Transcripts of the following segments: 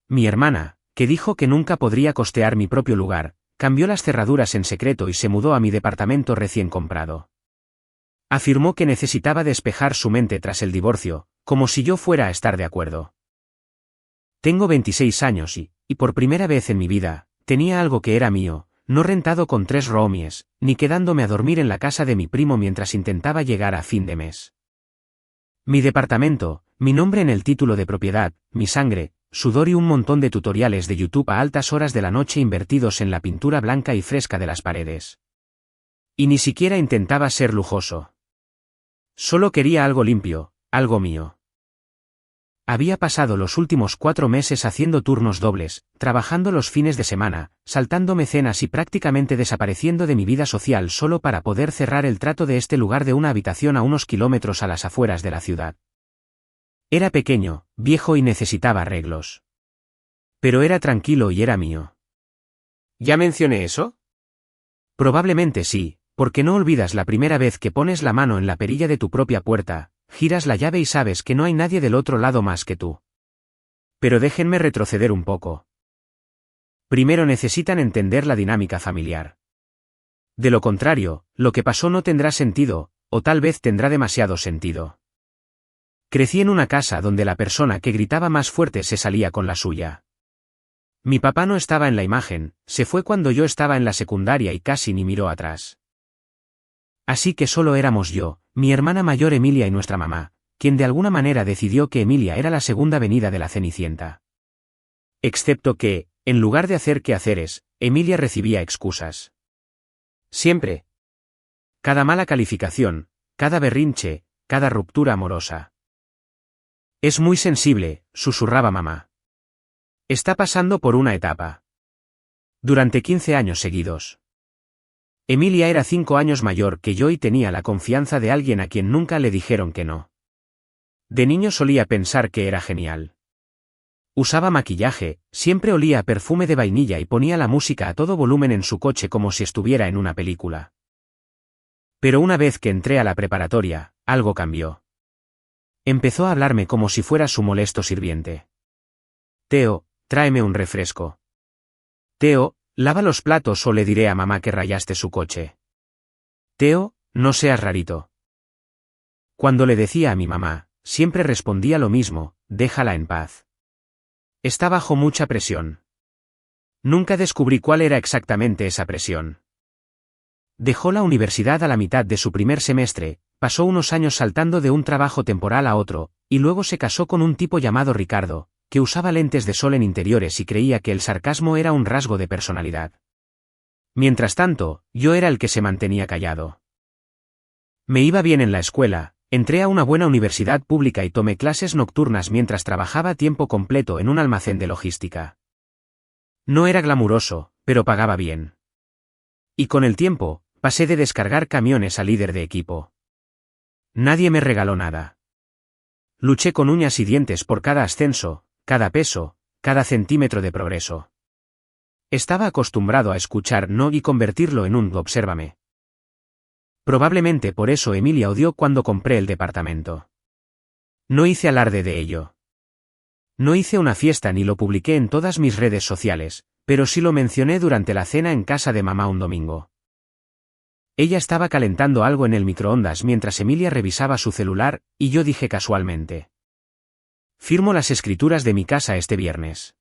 Mi hermana, que dijo que nunca podría costear mi propio lugar, cambió las cerraduras en secreto y se mudó a mi departamento recién comprado. Afirmó que necesitaba despejar su mente tras el divorcio, como si yo fuera a estar de acuerdo. Tengo 26 años y por primera vez en mi vida, tenía algo que era mío, no rentado con 3 roomies, ni quedándome a dormir en la casa de mi primo mientras intentaba llegar a fin de mes. Mi departamento, mi nombre en el título de propiedad, mi sangre, sudor y un montón de tutoriales de YouTube a altas horas de la noche invertidos en la pintura blanca y fresca de las paredes. Y ni siquiera intentaba ser lujoso. Solo quería algo limpio, algo mío. Había pasado los últimos 4 meses haciendo turnos dobles, trabajando los fines de semana, saltándome cenas y prácticamente desapareciendo de mi vida social solo para poder cerrar el trato de este lugar de una habitación a unos kilómetros a las afueras de la ciudad. Era pequeño, viejo y necesitaba arreglos. Pero era tranquilo y era mío. ¿Ya mencioné eso? Probablemente sí, porque no olvidas la primera vez que pones la mano en la perilla de tu propia puerta, giras la llave y sabes que no hay nadie del otro lado más que tú. Pero déjenme retroceder un poco. Primero necesitan entender la dinámica familiar. De lo contrario, lo que pasó no tendrá sentido, o tal vez tendrá demasiado sentido. Crecí en una casa donde la persona que gritaba más fuerte se salía con la suya. Mi papá no estaba en la imagen, se fue cuando yo estaba en la secundaria y casi ni miró atrás. Así que solo éramos yo, mi hermana mayor Emilia y nuestra mamá, quien de alguna manera decidió que Emilia era la segunda venida de la Cenicienta. Excepto que, en lugar de hacer quehaceres, Emilia recibía excusas. Siempre. Cada mala calificación, cada berrinche, cada ruptura amorosa. Es muy sensible, susurraba mamá. Está pasando por una etapa. Durante 15 años seguidos. Emilia era 5 años mayor que yo y tenía la confianza de alguien a quien nunca le dijeron que no. De niño solía pensar que era genial. Usaba maquillaje, siempre olía a perfume de vainilla y ponía la música a todo volumen en su coche como si estuviera en una película. Pero una vez que entré a la preparatoria, algo cambió. Empezó a hablarme como si fuera su molesto sirviente. Teo, tráeme un refresco. Teo, lava los platos o le diré a mamá que rayaste su coche. Teo, no seas rarito. Cuando le decía a mi mamá, siempre respondía lo mismo, déjala en paz. Está bajo mucha presión. Nunca descubrí cuál era exactamente esa presión. Dejó la universidad a la mitad de su primer semestre, pasó unos años saltando de un trabajo temporal a otro, y luego se casó con un tipo llamado Ricardo, que usaba lentes de sol en interiores y creía que el sarcasmo era un rasgo de personalidad. Mientras tanto, yo era el que se mantenía callado. Me iba bien en la escuela, entré a una buena universidad pública y tomé clases nocturnas mientras trabajaba a tiempo completo en un almacén de logística. No era glamuroso, pero pagaba bien. Y con el tiempo, pasé de descargar camiones a líder de equipo. Nadie me regaló nada. Luché con uñas y dientes por cada ascenso, cada peso, cada centímetro de progreso. Estaba acostumbrado a escuchar no y convertirlo en un obsérvame. Probablemente por eso Emilia odió cuando compré el departamento. No hice alarde de ello. No hice una fiesta ni lo publiqué en todas mis redes sociales, pero sí lo mencioné durante la cena en casa de mamá un domingo. Ella estaba calentando algo en el microondas mientras Emilia revisaba su celular, y yo dije casualmente: firmo las escrituras de mi casa este viernes.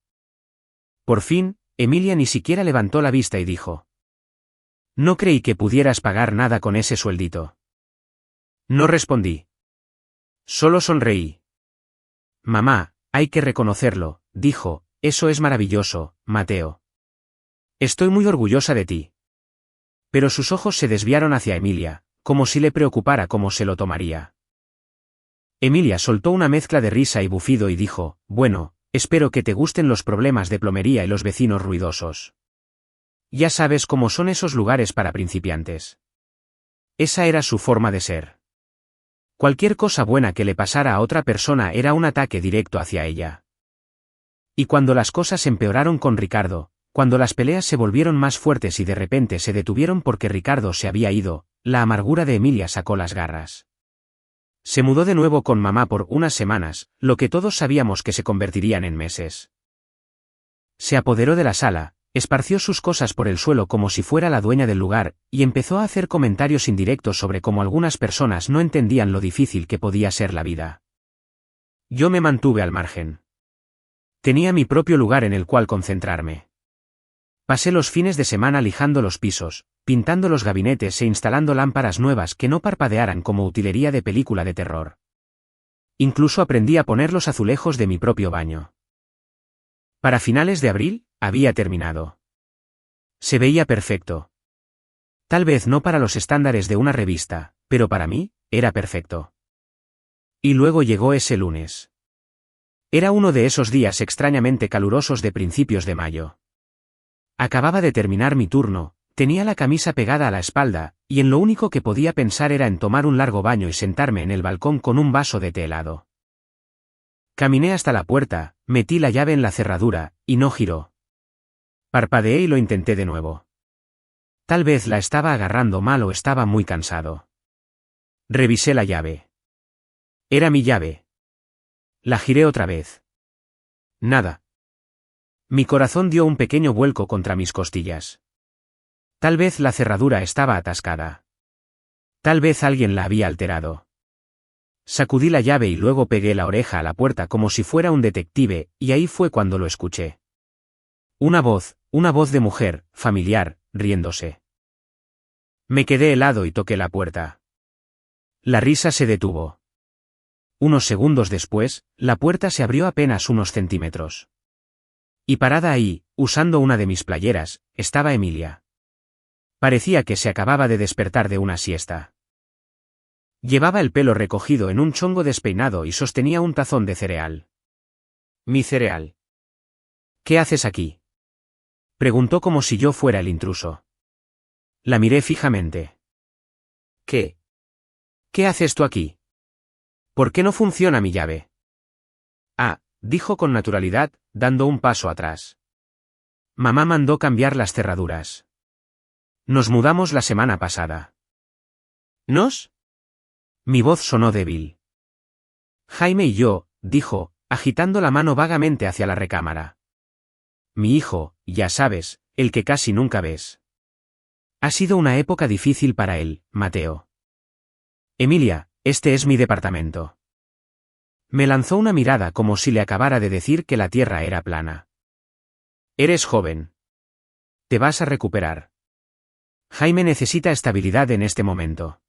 Por fin, Emilia ni siquiera levantó la vista y dijo: no creí que pudieras pagar nada con ese sueldito. No respondí. Solo sonreí. Mamá, hay que reconocerlo, dijo, eso es maravilloso, Mateo. Estoy muy orgullosa de ti. Pero sus ojos se desviaron hacia Emilia, como si le preocupara cómo se lo tomaría. Emilia soltó una mezcla de risa y bufido y dijo: bueno, espero que te gusten los problemas de plomería y los vecinos ruidosos. Ya sabes cómo son esos lugares para principiantes. Esa era su forma de ser. Cualquier cosa buena que le pasara a otra persona era un ataque directo hacia ella. Y cuando las cosas empeoraron con Ricardo, cuando las peleas se volvieron más fuertes y de repente se detuvieron porque Ricardo se había ido, la amargura de Emilia sacó las garras. Se mudó de nuevo con mamá por unas semanas, lo que todos sabíamos que se convertirían en meses. Se apoderó de la sala, esparció sus cosas por el suelo como si fuera la dueña del lugar, y empezó a hacer comentarios indirectos sobre cómo algunas personas no entendían lo difícil que podía ser la vida. Yo me mantuve al margen. Tenía mi propio lugar en el cual concentrarme. Pasé los fines de semana lijando los pisos, pintando los gabinetes e instalando lámparas nuevas que no parpadearan como utilería de película de terror. Incluso aprendí a poner los azulejos de mi propio baño. Para finales de abril, había terminado. Se veía perfecto. Tal vez no para los estándares de una revista, pero para mí, era perfecto. Y luego llegó ese lunes. Era uno de esos días extrañamente calurosos de principios de mayo. Acababa de terminar mi turno, tenía la camisa pegada a la espalda, y en lo único que podía pensar era en tomar un largo baño y sentarme en el balcón con un vaso de té helado. Caminé hasta la puerta, metí la llave en la cerradura, y no giró. Parpadeé y lo intenté de nuevo. Tal vez la estaba agarrando mal o estaba muy cansado. Revisé la llave. Era mi llave. La giré otra vez. Nada. Mi corazón dio un pequeño vuelco contra mis costillas. Tal vez la cerradura estaba atascada. Tal vez alguien la había alterado. Sacudí la llave y luego pegué la oreja a la puerta como si fuera un detective, y ahí fue cuando lo escuché. Una voz de mujer, familiar, riéndose. Me quedé helado y toqué la puerta. La risa se detuvo. Unos segundos después, la puerta se abrió apenas unos centímetros. Y parada ahí, usando una de mis playeras, estaba Emilia. Parecía que se acababa de despertar de una siesta. Llevaba el pelo recogido en un chongo despeinado y sostenía un tazón de cereal. Mi cereal. ¿Qué haces aquí? Preguntó como si yo fuera el intruso. La miré fijamente. ¿Qué? ¿Qué haces tú aquí? ¿Por qué no funciona mi llave? Ah, dijo con naturalidad, dando un paso atrás. Mamá mandó cambiar las cerraduras. Nos mudamos la semana pasada. ¿Nos? Mi voz sonó débil. Jaime y yo, dijo, agitando la mano vagamente hacia la recámara. Mi hijo, ya sabes, el que casi nunca ves. Ha sido una época difícil para él, Mateo. Emilia, este es mi departamento. Me lanzó una mirada como si le acabara de decir que la tierra era plana. Eres joven. Te vas a recuperar. Jaime necesita estabilidad en este momento.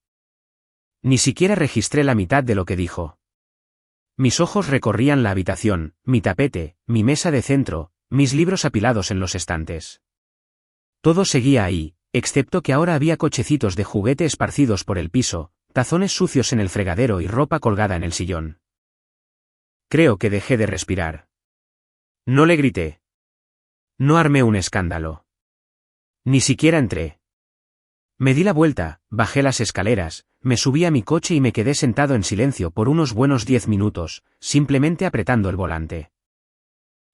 Ni siquiera registré la mitad de lo que dijo. Mis ojos recorrían la habitación, mi tapete, mi mesa de centro, mis libros apilados en los estantes. Todo seguía ahí, excepto que ahora había cochecitos de juguete esparcidos por el piso, tazones sucios en el fregadero y ropa colgada en el sillón. Creo que dejé de respirar. No le grité. No armé un escándalo. Ni siquiera entré. Me di la vuelta, bajé las escaleras, me subí a mi coche y me quedé sentado en silencio por unos buenos 10 minutos, simplemente apretando el volante.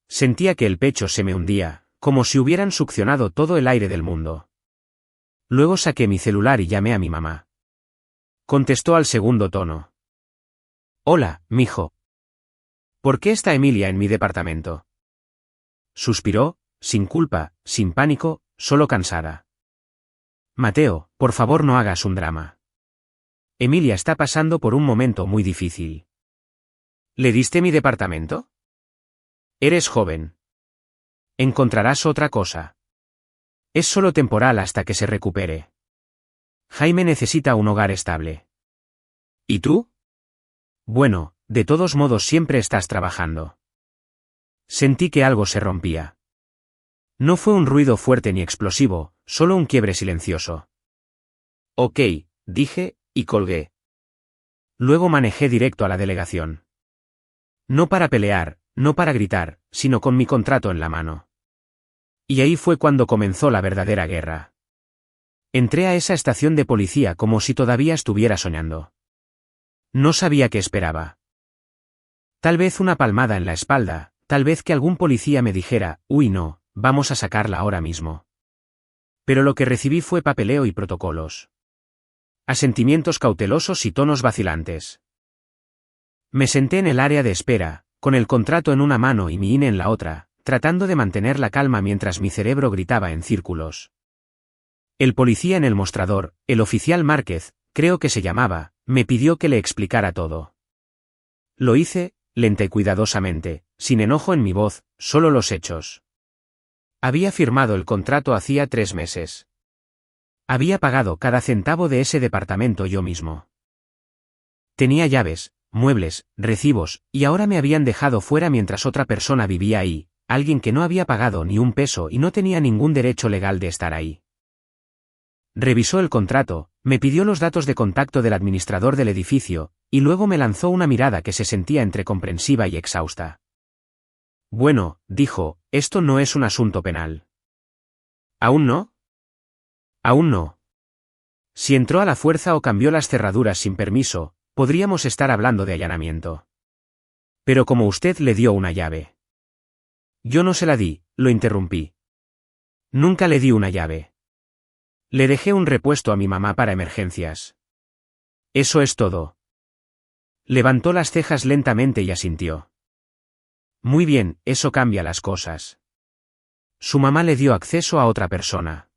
Sentía que el pecho se me hundía, como si hubieran succionado todo el aire del mundo. Luego saqué mi celular y llamé a mi mamá. Contestó al segundo tono. Hola, mijo. ¿Por qué está Emilia en mi departamento? Suspiró, sin culpa, sin pánico, solo cansada. Mateo, por favor no hagas un drama. Emilia está pasando por un momento muy difícil. ¿Le diste mi departamento? Eres joven. Encontrarás otra cosa. Es solo temporal hasta que se recupere. Jaime necesita un hogar estable. ¿Y tú? Bueno, de todos modos siempre estás trabajando. Sentí que algo se rompía. No fue un ruido fuerte ni explosivo, solo un quiebre silencioso. Ok, dije, y colgué. Luego manejé directo a la delegación. No para pelear, no para gritar, sino con mi contrato en la mano. Y ahí fue cuando comenzó la verdadera guerra. Entré a esa estación de policía como si todavía estuviera soñando. No sabía qué esperaba. Tal vez una palmada en la espalda, tal vez que algún policía me dijera, uy no, vamos a sacarla ahora mismo. Pero lo que recibí fue papeleo y protocolos. Asentimientos cautelosos y tonos vacilantes. Me senté en el área de espera, con el contrato en una mano y mi INE en la otra, tratando de mantener la calma mientras mi cerebro gritaba en círculos. El policía en el mostrador, el oficial Márquez, creo que se llamaba, me pidió que le explicara todo. Lo hice, lenta y cuidadosamente, sin enojo en mi voz, solo los hechos. Había firmado el contrato hacía 3 meses. Había pagado cada centavo de ese departamento yo mismo. Tenía llaves, muebles, recibos, y ahora me habían dejado fuera mientras otra persona vivía ahí, alguien que no había pagado ni un peso y no tenía ningún derecho legal de estar ahí. Revisó el contrato, me pidió los datos de contacto del administrador del edificio, y luego me lanzó una mirada que se sentía entre comprensiva y exhausta. Bueno, dijo, esto no es un asunto penal. ¿Aún no? Aún no. Si entró a la fuerza o cambió las cerraduras sin permiso, podríamos estar hablando de allanamiento. Pero como usted le dio una llave. Yo no se la di, lo interrumpí. Nunca le di una llave. Le dejé un repuesto a mi mamá para emergencias. Eso es todo. Levantó las cejas lentamente y asintió. Muy bien, eso cambia las cosas. Su mamá le dio acceso a otra persona.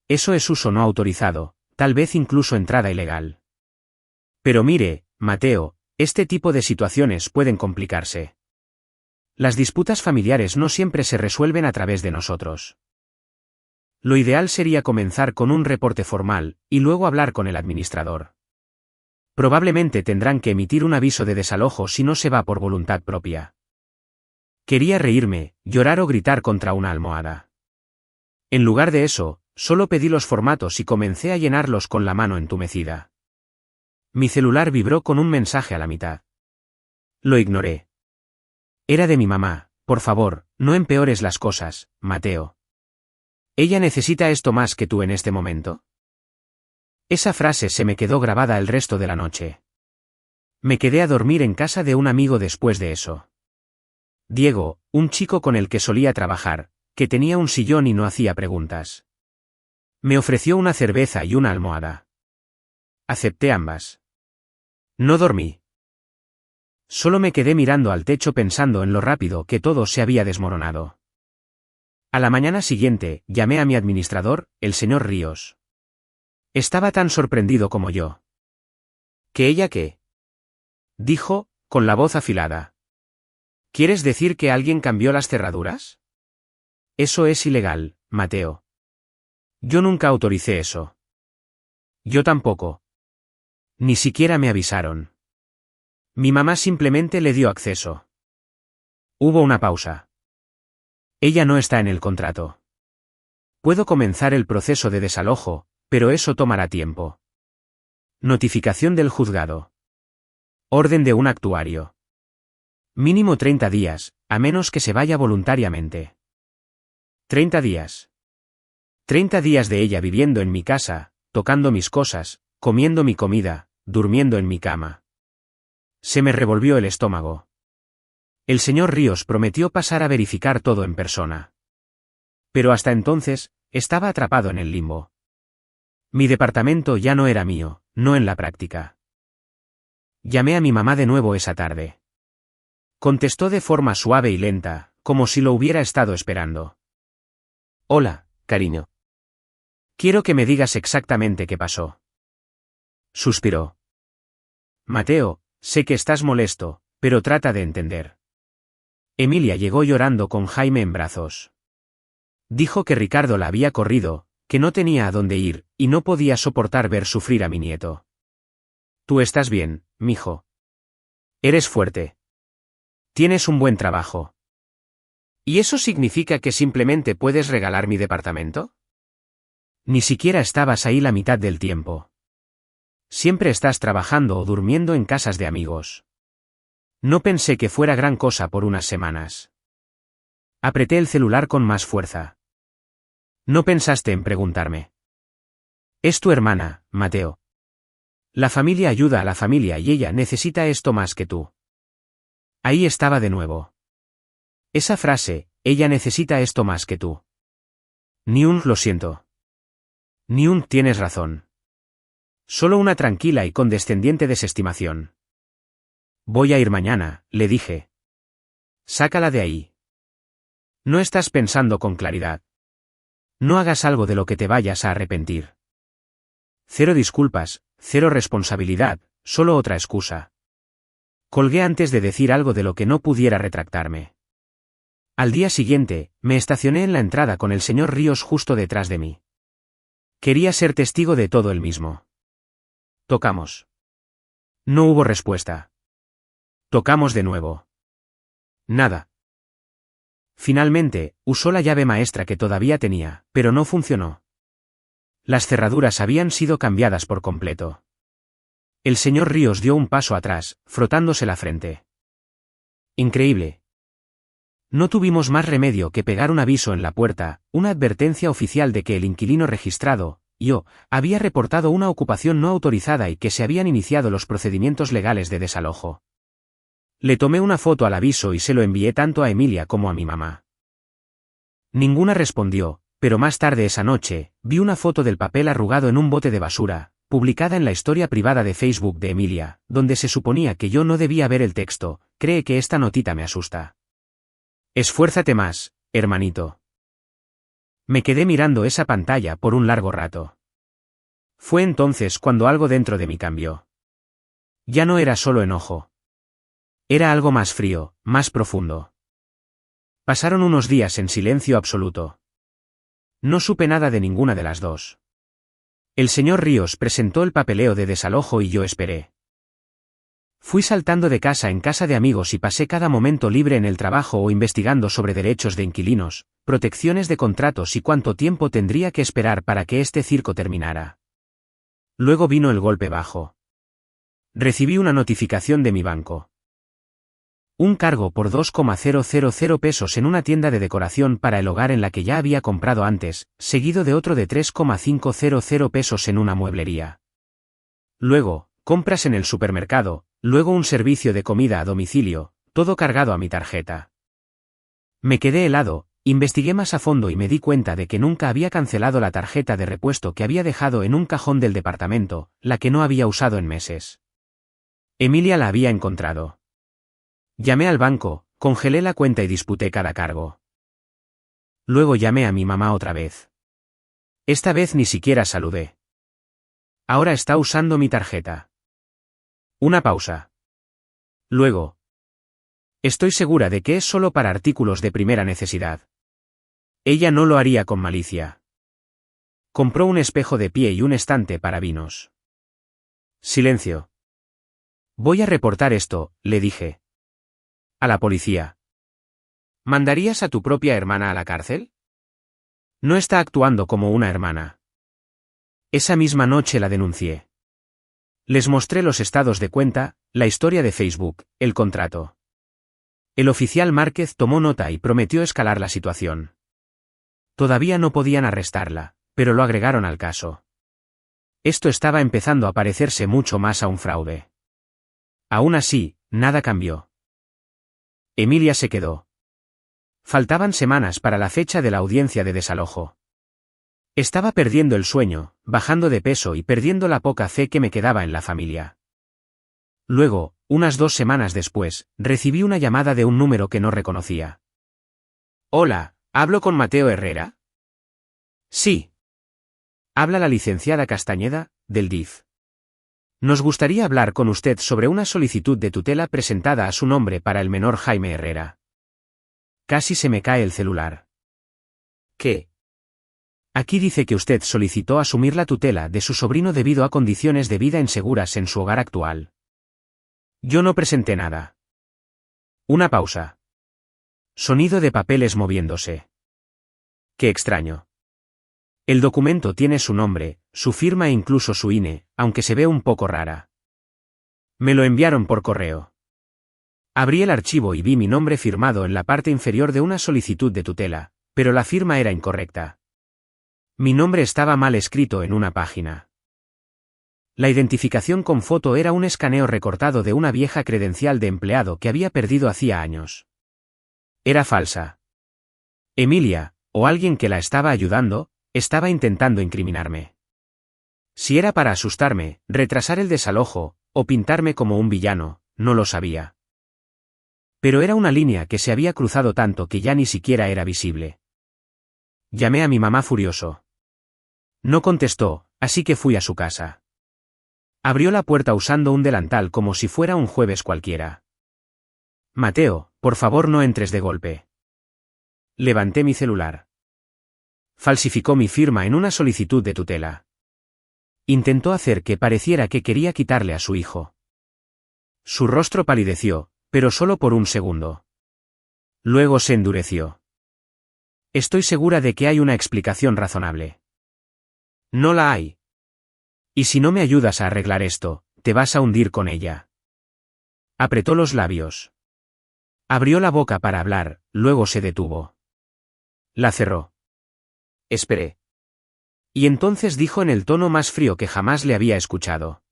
Eso es uso no autorizado, tal vez incluso entrada ilegal. Pero mire, Mateo, este tipo de situaciones pueden complicarse. Las disputas familiares no siempre se resuelven a través de nosotros. Lo ideal sería comenzar con un reporte formal, y luego hablar con el administrador. Probablemente tendrán que emitir un aviso de desalojo si no se va por voluntad propia. Quería reírme, llorar o gritar contra una almohada. En lugar de eso, solo pedí los formatos y comencé a llenarlos con la mano entumecida. Mi celular vibró con un mensaje a la mitad. Lo ignoré. Era de mi mamá, por favor, no empeores las cosas, Mateo. ¿Ella necesita esto más que tú en este momento? Esa frase se me quedó grabada el resto de la noche. Me quedé a dormir en casa de un amigo después de eso. Diego, un chico con el que solía trabajar, que tenía un sillón y no hacía preguntas. Me ofreció una cerveza y una almohada. Acepté ambas. No dormí. Solo me quedé mirando al techo pensando en lo rápido que todo se había desmoronado. A la mañana siguiente, llamé a mi administrador, el señor Ríos. Estaba tan sorprendido como yo. ¿Que ella qué? Dijo, con la voz afilada. ¿Quieres decir que alguien cambió las cerraduras? Eso es ilegal, Mateo. Yo nunca autoricé eso. Yo tampoco. Ni siquiera me avisaron. Mi mamá simplemente le dio acceso. Hubo una pausa. Ella no está en el contrato. Puedo comenzar el proceso de desalojo, pero eso tomará tiempo. Notificación del juzgado. Orden de un actuario. Mínimo 30 días, a menos que se vaya voluntariamente. 30 días. 30 días de ella viviendo en mi casa, tocando mis cosas, comiendo mi comida, durmiendo en mi cama. Se me revolvió el estómago. El señor Ríos prometió pasar a verificar todo en persona. Pero hasta entonces, estaba atrapado en el limbo. Mi departamento ya no era mío, no en la práctica. Llamé a mi mamá de nuevo esa tarde. Contestó de forma suave y lenta, como si lo hubiera estado esperando. Hola, cariño. Quiero que me digas exactamente qué pasó. Suspiró. Mateo, sé que estás molesto, pero trata de entender. Emilia llegó llorando con Jaime en brazos. Dijo que Ricardo la había corrido, que no tenía a dónde ir, y no podía soportar ver sufrir a mi nieto. Tú estás bien, mijo. Eres fuerte. Tienes un buen trabajo. ¿Y eso significa que simplemente puedes regalar mi departamento? Ni siquiera estabas ahí la mitad del tiempo. Siempre estás trabajando o durmiendo en casas de amigos. No pensé que fuera gran cosa por unas semanas. Apreté el celular con más fuerza. No pensaste en preguntarme. Es tu hermana, Mateo. La familia ayuda a la familia y ella necesita esto más que tú. Ahí estaba de nuevo. Esa frase, ella necesita esto más que tú. Ni un lo siento. Ni un tienes razón. Solo una tranquila y condescendiente desestimación. Voy a ir mañana, le dije. Sácala de ahí. No estás pensando con claridad. No hagas algo de lo que te vayas a arrepentir. Cero disculpas, cero responsabilidad, solo otra excusa. Colgué antes de decir algo de lo que no pudiera retractarme. Al día siguiente, me estacioné en la entrada con el señor Ríos justo detrás de mí. Quería ser testigo de todo él mismo. Tocamos. No hubo respuesta. Tocamos de nuevo. Nada. Finalmente, usó la llave maestra que todavía tenía, pero no funcionó. Las cerraduras habían sido cambiadas por completo. El señor Ríos dio un paso atrás, frotándose la frente. Increíble. No tuvimos más remedio que pegar un aviso en la puerta, una advertencia oficial de que el inquilino registrado, yo, había reportado una ocupación no autorizada y que se habían iniciado los procedimientos legales de desalojo. Le tomé una foto al aviso y se lo envié tanto a Emilia como a mi mamá. Ninguna respondió, pero más tarde esa noche, vi una foto del papel arrugado en un bote de basura, publicada en la historia privada de Facebook de Emilia, donde se suponía que yo no debía ver el texto. Cree que esta notita me asusta. Esfuérzate más, hermanito. Me quedé mirando esa pantalla por un largo rato. Fue entonces cuando algo dentro de mí cambió. Ya no era solo enojo. Era algo más frío, más profundo. Pasaron unos días en silencio absoluto. No supe nada de ninguna de las dos. El señor Ríos presentó el papeleo de desalojo y yo esperé. Fui saltando de casa en casa de amigos y pasé cada momento libre en el trabajo o investigando sobre derechos de inquilinos, protecciones de contratos y cuánto tiempo tendría que esperar para que este circo terminara. Luego vino el golpe bajo. Recibí una notificación de mi banco. Un cargo por 2,000 pesos en una tienda de decoración para el hogar en la que ya había comprado antes, seguido de otro de 3,500 pesos en una mueblería. Luego, compras en el supermercado, luego un servicio de comida a domicilio, todo cargado a mi tarjeta. Me quedé helado, investigué más a fondo y me di cuenta de que nunca había cancelado la tarjeta de repuesto que había dejado en un cajón del departamento, la que no había usado en meses. Emilia la había encontrado. Llamé al banco, congelé la cuenta y disputé cada cargo. Luego llamé a mi mamá otra vez. Esta vez ni siquiera saludé. Ahora está usando mi tarjeta. Una pausa. Luego. Estoy segura de que es solo para artículos de primera necesidad. Ella no lo haría con malicia. Compró un espejo de pie y un estante para vinos. Silencio. Voy a reportar esto, le dije. A la policía. ¿Mandarías a tu propia hermana a la cárcel? No está actuando como una hermana. Esa misma noche la denuncié. Les mostré los estados de cuenta, la historia de Facebook, el contrato. El oficial Márquez tomó nota y prometió escalar la situación. Todavía no podían arrestarla, pero lo agregaron al caso. Esto estaba empezando a parecerse mucho más a un fraude. Aún así, nada cambió. Emilia se quedó. Faltaban semanas para la fecha de la audiencia de desalojo. Estaba perdiendo el sueño, bajando de peso y perdiendo la poca fe que me quedaba en la familia. Luego, unas 2 semanas después, recibí una llamada de un número que no reconocía. Hola, ¿hablo con Mateo Herrera? Sí. Habla la licenciada Castañeda, del DIF. Nos gustaría hablar con usted sobre una solicitud de tutela presentada a su nombre para el menor Jaime Herrera. Casi se me cae el celular. ¿Qué? Aquí dice que usted solicitó asumir la tutela de su sobrino debido a condiciones de vida inseguras en su hogar actual. Yo no presenté nada. Una pausa. Sonido de papeles moviéndose. Qué extraño. El documento tiene su nombre, su firma e incluso su INE, aunque se ve un poco rara. Me lo enviaron por correo. Abrí el archivo y vi mi nombre firmado en la parte inferior de una solicitud de tutela, pero la firma era incorrecta. Mi nombre estaba mal escrito en una página. La identificación con foto era un escaneo recortado de una vieja credencial de empleado que había perdido hacía años. Era falsa. Emilia, o alguien que la estaba ayudando, estaba intentando incriminarme. Si era para asustarme, retrasar el desalojo, o pintarme como un villano, no lo sabía. Pero era una línea que se había cruzado tanto que ya ni siquiera era visible. Llamé a mi mamá furioso. No contestó, así que fui a su casa. Abrió la puerta usando un delantal como si fuera un jueves cualquiera. Mateo, por favor no entres de golpe. Levanté mi celular. Falsificó mi firma en una solicitud de tutela. Intentó hacer que pareciera que quería quitarle a su hijo. Su rostro palideció, pero solo por un segundo. Luego se endureció. Estoy segura de que hay una explicación razonable. No la hay. Y si no me ayudas a arreglar esto, te vas a hundir con ella. Apretó los labios. Abrió la boca para hablar, luego se detuvo. La cerró. Esperé. Y entonces dijo en el tono más frío que jamás le había escuchado.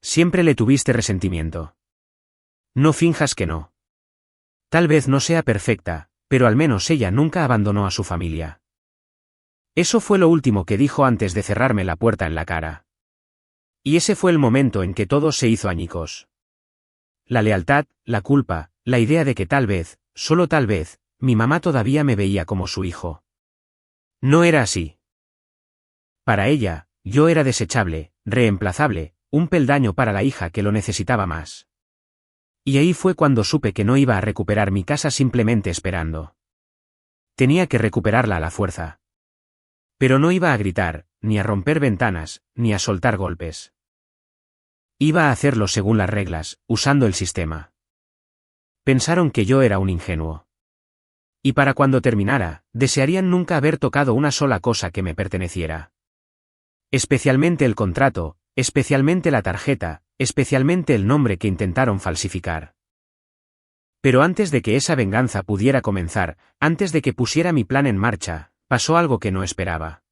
Siempre le tuviste resentimiento. No finjas que no. Tal vez no sea perfecta, pero al menos ella nunca abandonó a su familia. Eso fue lo último que dijo antes de cerrarme la puerta en la cara. Y ese fue el momento en que todo se hizo añicos. La lealtad, la culpa, la idea de que tal vez, solo tal vez, mi mamá todavía me veía como su hijo. No era así. Para ella, yo era desechable, reemplazable, un peldaño para la hija que lo necesitaba más. Y ahí fue cuando supe que no iba a recuperar mi casa simplemente esperando. Tenía que recuperarla a la fuerza. Pero no iba a gritar, ni a romper ventanas, ni a soltar golpes. Iba a hacerlo según las reglas, usando el sistema. Pensaron que yo era un ingenuo. Y para cuando terminara, desearían nunca haber tocado una sola cosa que me perteneciera. Especialmente el contrato, especialmente la tarjeta, especialmente el nombre que intentaron falsificar. Pero antes de que esa venganza pudiera comenzar, antes de que pusiera mi plan en marcha, pasó algo que no esperaba.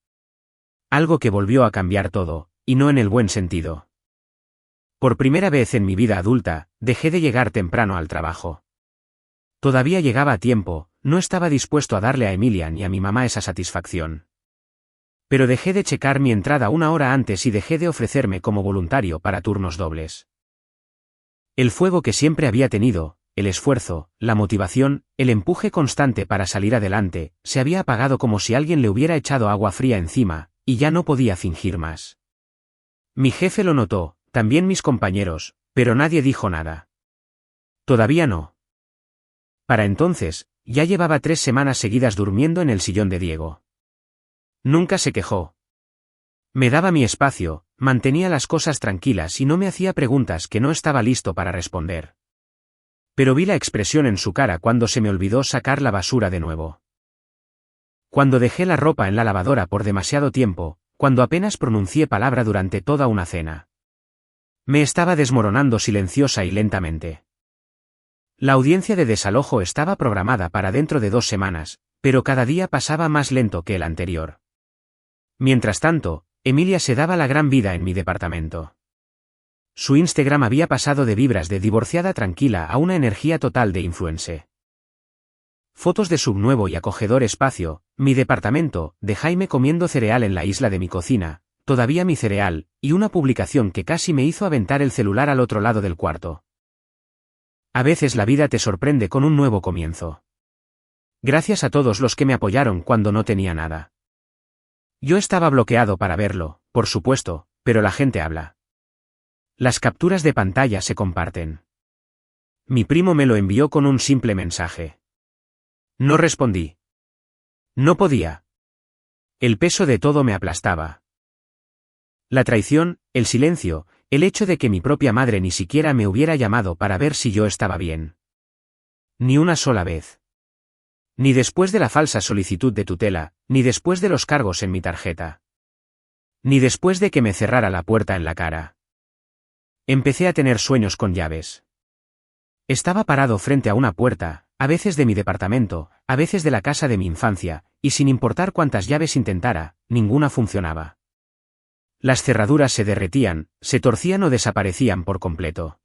Algo que volvió a cambiar todo, y no en el buen sentido. Por primera vez en mi vida adulta, dejé de llegar temprano al trabajo. Todavía llegaba a tiempo, no estaba dispuesto a darle a Emilia ni a mi mamá esa satisfacción. Pero dejé de checar mi entrada una hora antes y dejé de ofrecerme como voluntario para turnos dobles. El fuego que siempre había tenido, el esfuerzo, la motivación, el empuje constante para salir adelante, se había apagado como si alguien le hubiera echado agua fría encima, y ya no podía fingir más. Mi jefe lo notó, también mis compañeros, pero nadie dijo nada. Todavía no. Para entonces, ya llevaba 3 semanas seguidas durmiendo en el sillón de Diego. Nunca se quejó. Me daba mi espacio, mantenía las cosas tranquilas y no me hacía preguntas que no estaba listo para responder. Pero vi la expresión en su cara cuando se me olvidó sacar la basura de nuevo. Cuando dejé la ropa en la lavadora por demasiado tiempo, cuando apenas pronuncié palabra durante toda una cena. Me estaba desmoronando silenciosa y lentamente. La audiencia de desalojo estaba programada para dentro de 2 semanas, pero cada día pasaba más lento que el anterior. Mientras tanto, Emilia se daba la gran vida en mi departamento. Su Instagram había pasado de vibras de divorciada tranquila a una energía total de influencer. Fotos de su nuevo y acogedor espacio, mi departamento, de Jaime comiendo cereal en la isla de mi cocina, todavía mi cereal, y una publicación que casi me hizo aventar el celular al otro lado del cuarto. A veces la vida te sorprende con un nuevo comienzo. Gracias a todos los que me apoyaron cuando no tenía nada. Yo estaba bloqueado para verlo, por supuesto, pero la gente habla. Las capturas de pantalla se comparten. Mi primo me lo envió con un simple mensaje. No respondí. No podía. El peso de todo me aplastaba. La traición, el silencio, el hecho de que mi propia madre ni siquiera me hubiera llamado para ver si yo estaba bien. Ni una sola vez. Ni después de la falsa solicitud de tutela, ni después de los cargos en mi tarjeta. Ni después de que me cerrara la puerta en la cara. Empecé a tener sueños con llaves. Estaba parado frente a una puerta, a veces de mi departamento, a veces de la casa de mi infancia, y sin importar cuántas llaves intentara, ninguna funcionaba. Las cerraduras se derretían, se torcían o desaparecían por completo.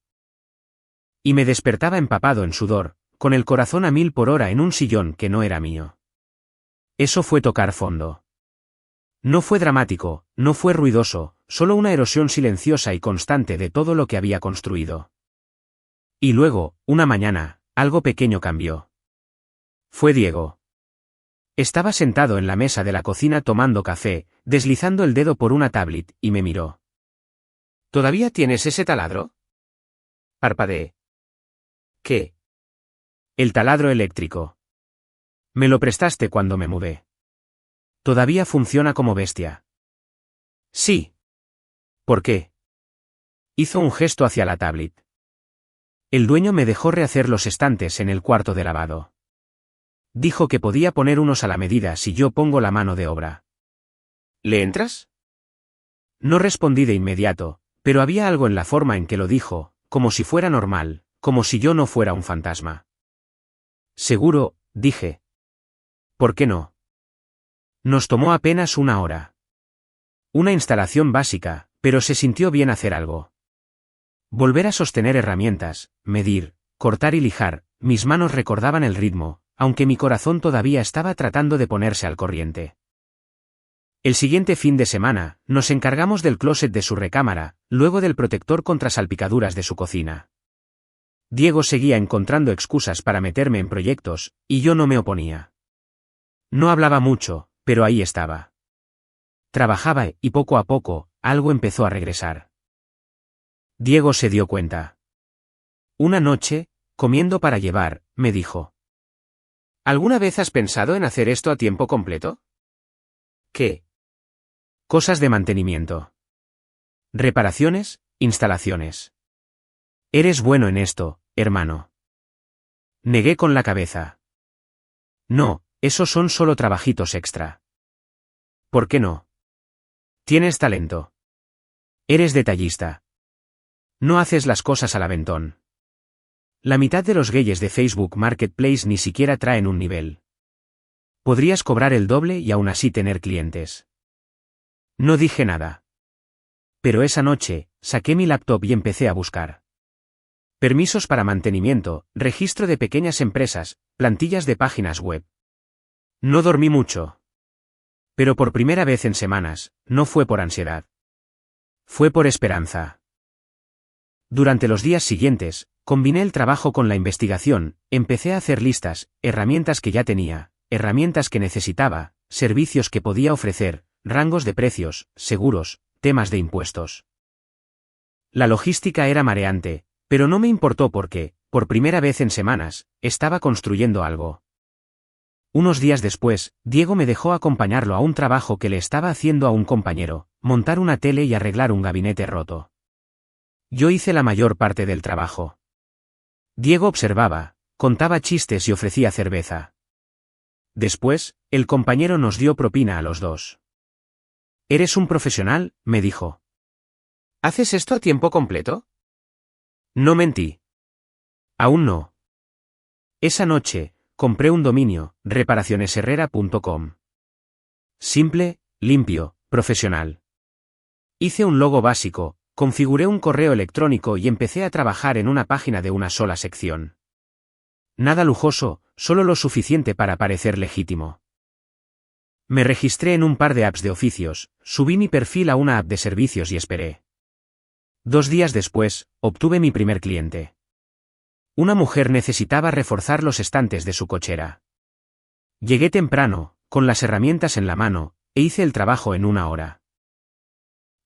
Y me despertaba empapado en sudor, con el corazón a 1000 por hora en un sillón que no era mío. Eso fue tocar fondo. No fue dramático, no fue ruidoso, solo una erosión silenciosa y constante de todo lo que había construido. Y luego, una mañana, algo pequeño cambió. Fue Diego. Estaba sentado en la mesa de la cocina tomando café, deslizando el dedo por una tablet, y me miró. ¿Todavía tienes ese taladro? Parpadeé. ¿Qué? El taladro eléctrico. Me lo prestaste cuando me mudé. Todavía funciona como bestia. Sí. ¿Por qué? Hizo un gesto hacia la tablet. El dueño me dejó rehacer los estantes en el cuarto de lavado. Dijo que podía poner unos a la medida si yo pongo la mano de obra. ¿Le entras? No respondí de inmediato, pero había algo en la forma en que lo dijo, como si fuera normal, como si yo no fuera un fantasma. Seguro, dije. ¿Por qué no? Nos tomó apenas una hora. Una instalación básica, pero se sintió bien hacer algo. Volver a sostener herramientas, medir, cortar y lijar, mis manos recordaban el ritmo, aunque mi corazón todavía estaba tratando de ponerse al corriente. El siguiente fin de semana, nos encargamos del closet de su recámara, luego del protector contra salpicaduras de su cocina. Diego seguía encontrando excusas para meterme en proyectos, y yo no me oponía. No hablaba mucho, pero ahí estaba. Trabajaba y poco a poco, algo empezó a regresar. Diego se dio cuenta. Una noche, comiendo para llevar, me dijo. ¿Alguna vez has pensado en hacer esto a tiempo completo? ¿Qué? Cosas de mantenimiento. Reparaciones, instalaciones. Eres bueno en esto, hermano. Negué con la cabeza. No, esos son solo trabajitos extra. ¿Por qué no? Tienes talento. Eres detallista. No haces las cosas al aventón. La mitad de los gayes de Facebook Marketplace ni siquiera traen un nivel. Podrías cobrar el doble y aún así tener clientes. No dije nada. Pero esa noche, saqué mi laptop y empecé a buscar. Permisos para mantenimiento, registro de pequeñas empresas, plantillas de páginas web. No dormí mucho. Pero por primera vez en semanas, no fue por ansiedad. Fue por esperanza. Durante los días siguientes, combiné el trabajo con la investigación, empecé a hacer listas, herramientas que ya tenía, herramientas que necesitaba, servicios que podía ofrecer, rangos de precios, seguros, temas de impuestos. La logística era mareante, pero no me importó porque, por primera vez en semanas, estaba construyendo algo. Unos días después, Diego me dejó acompañarlo a un trabajo que le estaba haciendo a un compañero, montar una tele y arreglar un gabinete roto. Yo hice la mayor parte del trabajo. Diego observaba, contaba chistes y ofrecía cerveza. Después, el compañero nos dio propina a los dos. «Eres un profesional», me dijo. ¿Haces esto a tiempo completo? No mentí. Aún no. Esa noche, compré un dominio, reparacionesherrera.com. Simple, limpio, profesional. Hice un logo básico, configuré un correo electrónico y empecé a trabajar en una página de una sola sección. Nada lujoso, solo lo suficiente para parecer legítimo. Me registré en un par de apps de oficios, subí mi perfil a una app de servicios y esperé. 2 días después, obtuve mi primer cliente. Una mujer necesitaba reforzar los estantes de su cochera. Llegué temprano, con las herramientas en la mano, e hice el trabajo en 1 hora.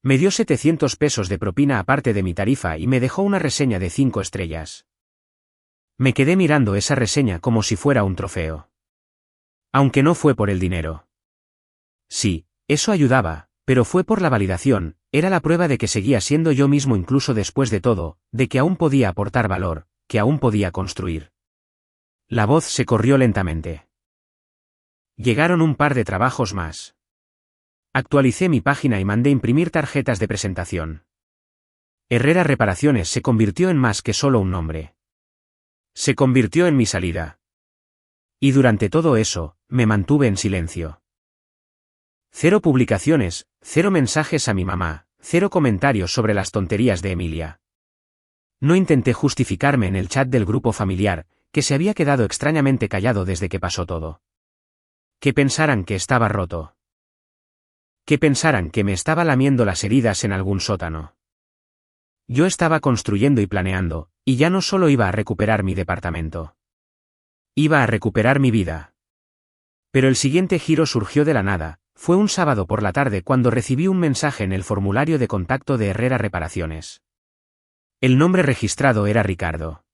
Me dio 700 pesos de propina aparte de mi tarifa y me dejó una reseña de 5 estrellas. Me quedé mirando esa reseña como si fuera un trofeo. Aunque no fue por el dinero. Sí, eso ayudaba, pero fue por la validación, era la prueba de que seguía siendo yo mismo incluso después de todo, de que aún podía aportar valor, que aún podía construir. La voz se corrió lentamente. Llegaron un par de trabajos más. Actualicé mi página y mandé imprimir tarjetas de presentación. Herrera Reparaciones se convirtió en más que solo un nombre. Se convirtió en mi salida. Y durante todo eso, me mantuve en silencio. 0 publicaciones, 0 mensajes a mi mamá, 0 comentarios sobre las tonterías de Emilia. No intenté justificarme en el chat del grupo familiar, que se había quedado extrañamente callado desde que pasó todo. Que pensaran que estaba roto. Que pensaran que me estaba lamiendo las heridas en algún sótano. Yo estaba construyendo y planeando, y ya no solo iba a recuperar mi departamento. Iba a recuperar mi vida. Pero el siguiente giro surgió de la nada. Fue un sábado por la tarde cuando recibí un mensaje en el formulario de contacto de Herrera Reparaciones. El nombre registrado era Ricardo.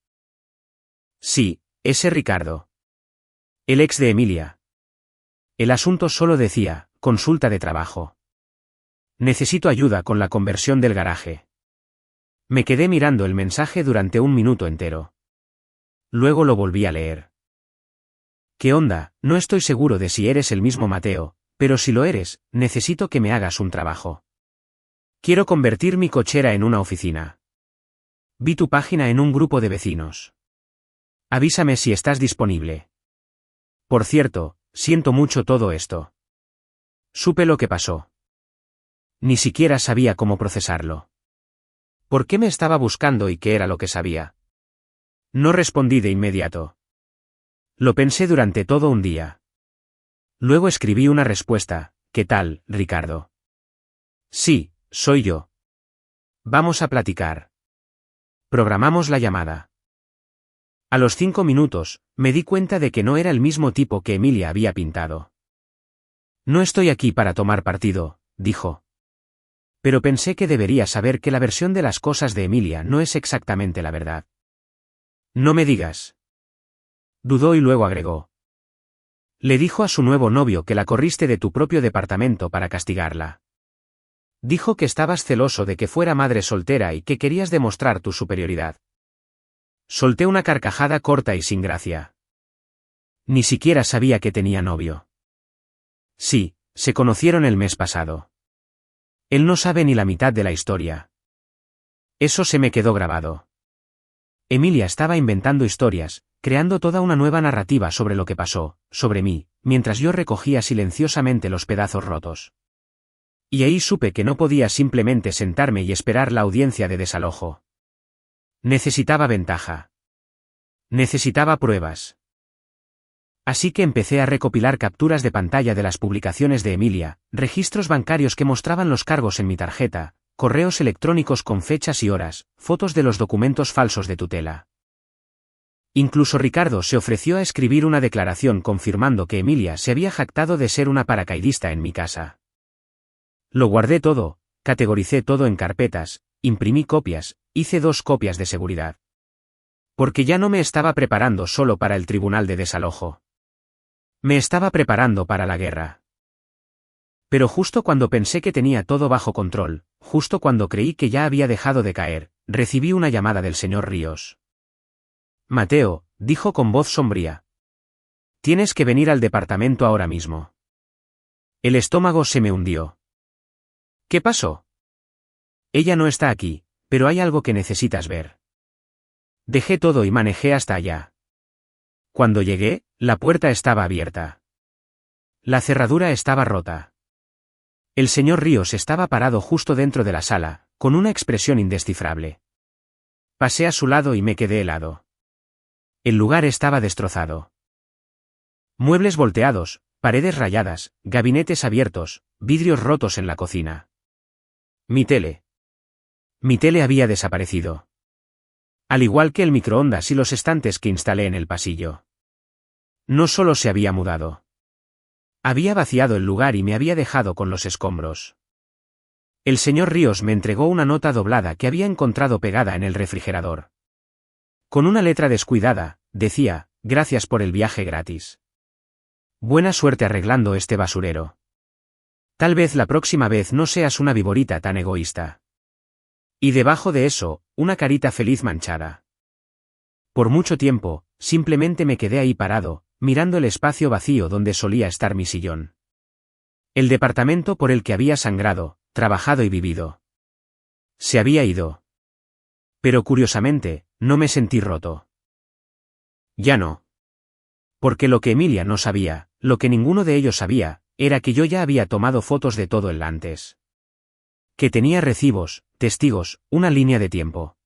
Sí, ese Ricardo. El ex de Emilia. El asunto solo decía, consulta de trabajo. Necesito ayuda con la conversión del garaje. Me quedé mirando el mensaje durante un minuto entero. Luego lo volví a leer. ¿Qué onda? No estoy seguro de si eres el mismo Mateo, pero si lo eres, necesito que me hagas un trabajo. Quiero convertir mi cochera en una oficina. Vi tu página en un grupo de vecinos. Avísame si estás disponible. Por cierto, siento mucho todo esto. Supe lo que pasó. Ni siquiera sabía cómo procesarlo. ¿Por qué me estaba buscando y qué era lo que sabía? No respondí de inmediato. Lo pensé durante todo un día. Luego escribí una respuesta. ¿Qué tal, Ricardo? Sí, soy yo. Vamos a platicar. Programamos la llamada. A los 5 minutos, me di cuenta de que no era el mismo tipo que Emilia había pintado. No estoy aquí para tomar partido, dijo. Pero pensé que debería saber que la versión de las cosas de Emilia no es exactamente la verdad. No me digas. Dudó y luego agregó. Le dijo a su nuevo novio que la corriste de tu propio departamento para castigarla. Dijo que estabas celoso de que fuera madre soltera y que querías demostrar tu superioridad. Solté una carcajada corta y sin gracia. Ni siquiera sabía que tenía novio. Sí, se conocieron el mes pasado. Él no sabe ni la mitad de la historia. Eso se me quedó grabado. Emilia estaba inventando historias, creando toda una nueva narrativa sobre lo que pasó, sobre mí, mientras yo recogía silenciosamente los pedazos rotos. Y ahí supe que no podía simplemente sentarme y esperar la audiencia de desalojo. Necesitaba ventaja. Necesitaba pruebas. Así que empecé a recopilar capturas de pantalla de las publicaciones de Emilia, registros bancarios que mostraban los cargos en mi tarjeta, correos electrónicos con fechas y horas, fotos de los documentos falsos de tutela. Incluso Ricardo se ofreció a escribir una declaración confirmando que Emilia se había jactado de ser una paracaidista en mi casa. Lo guardé todo, categoricé todo en carpetas, imprimí copias, hice 2 copias de seguridad. Porque ya no me estaba preparando solo para el tribunal de desalojo. Me estaba preparando para la guerra. Pero justo cuando pensé que tenía todo bajo control, justo cuando creí que ya había dejado de caer, recibí una llamada del señor Ríos. Mateo, dijo con voz sombría. Tienes que venir al departamento ahora mismo. El estómago se me hundió. ¿Qué pasó? Ella no está aquí, pero hay algo que necesitas ver. Dejé todo y manejé hasta allá. Cuando llegué, la puerta estaba abierta. La cerradura estaba rota. El señor Ríos estaba parado justo dentro de la sala, con una expresión indescifrable. Pasé a su lado y me quedé helado. El lugar estaba destrozado. Muebles volteados, paredes rayadas, gabinetes abiertos, vidrios rotos en la cocina. Mi tele. Mi tele había desaparecido. Al igual que el microondas y los estantes que instalé en el pasillo. No solo se había mudado. Había vaciado el lugar y me había dejado con los escombros. El señor Ríos me entregó una nota doblada que había encontrado pegada en el refrigerador. Con una letra descuidada, decía, gracias por el viaje gratis. Buena suerte arreglando este basurero. Tal vez la próxima vez no seas una viborita tan egoísta. Y debajo de eso, una carita feliz manchada. Por mucho tiempo, simplemente me quedé ahí parado, mirando el espacio vacío donde solía estar mi sillón. El departamento por el que había sangrado, trabajado y vivido. Se había ido. Pero curiosamente, no me sentí roto. Ya no. Porque lo que Emilia no sabía, lo que ninguno de ellos sabía, era que yo ya había tomado fotos de todo el antes. Que tenía recibos, testigos, una línea de tiempo.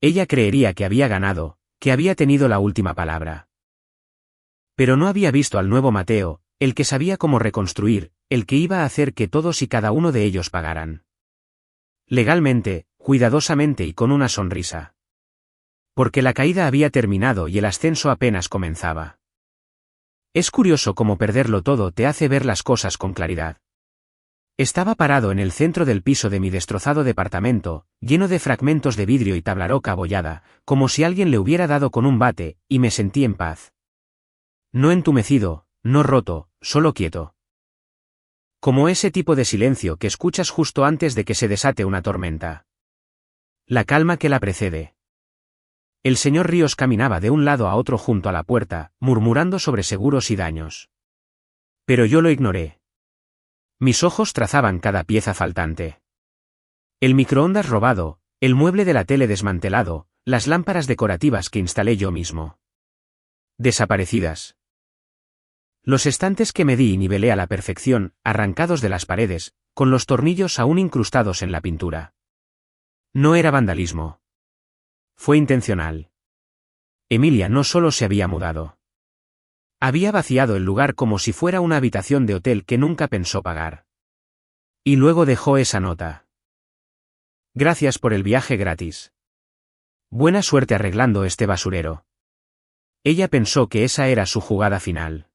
Ella creería que había ganado, que había tenido la última palabra. Pero no había visto al nuevo Mateo, el que sabía cómo reconstruir, el que iba a hacer que todos y cada uno de ellos pagaran. Legalmente, cuidadosamente y con una sonrisa. Porque la caída había terminado y el ascenso apenas comenzaba. Es curioso cómo perderlo todo te hace ver las cosas con claridad. Estaba parado en el centro del piso de mi destrozado departamento, lleno de fragmentos de vidrio y tablaroca abollada, como si alguien le hubiera dado con un bate, y me sentí en paz. No entumecido, no roto, solo quieto. Como ese tipo de silencio que escuchas justo antes de que se desate una tormenta. La calma que la precede. El señor Ríos caminaba de un lado a otro junto a la puerta, murmurando sobre seguros y daños. Pero yo lo ignoré. Mis ojos trazaban cada pieza faltante. El microondas robado, el mueble de la tele desmantelado, las lámparas decorativas que instalé yo mismo. Desaparecidas. Los estantes que medí y nivelé a la perfección, arrancados de las paredes, con los tornillos aún incrustados en la pintura. No era vandalismo. Fue intencional. Emilia no solo se había mudado. Había vaciado el lugar como si fuera una habitación de hotel que nunca pensó pagar. Y luego dejó esa nota. Gracias por el viaje gratis. Buena suerte arreglando este basurero. Ella pensó que esa era su jugada final.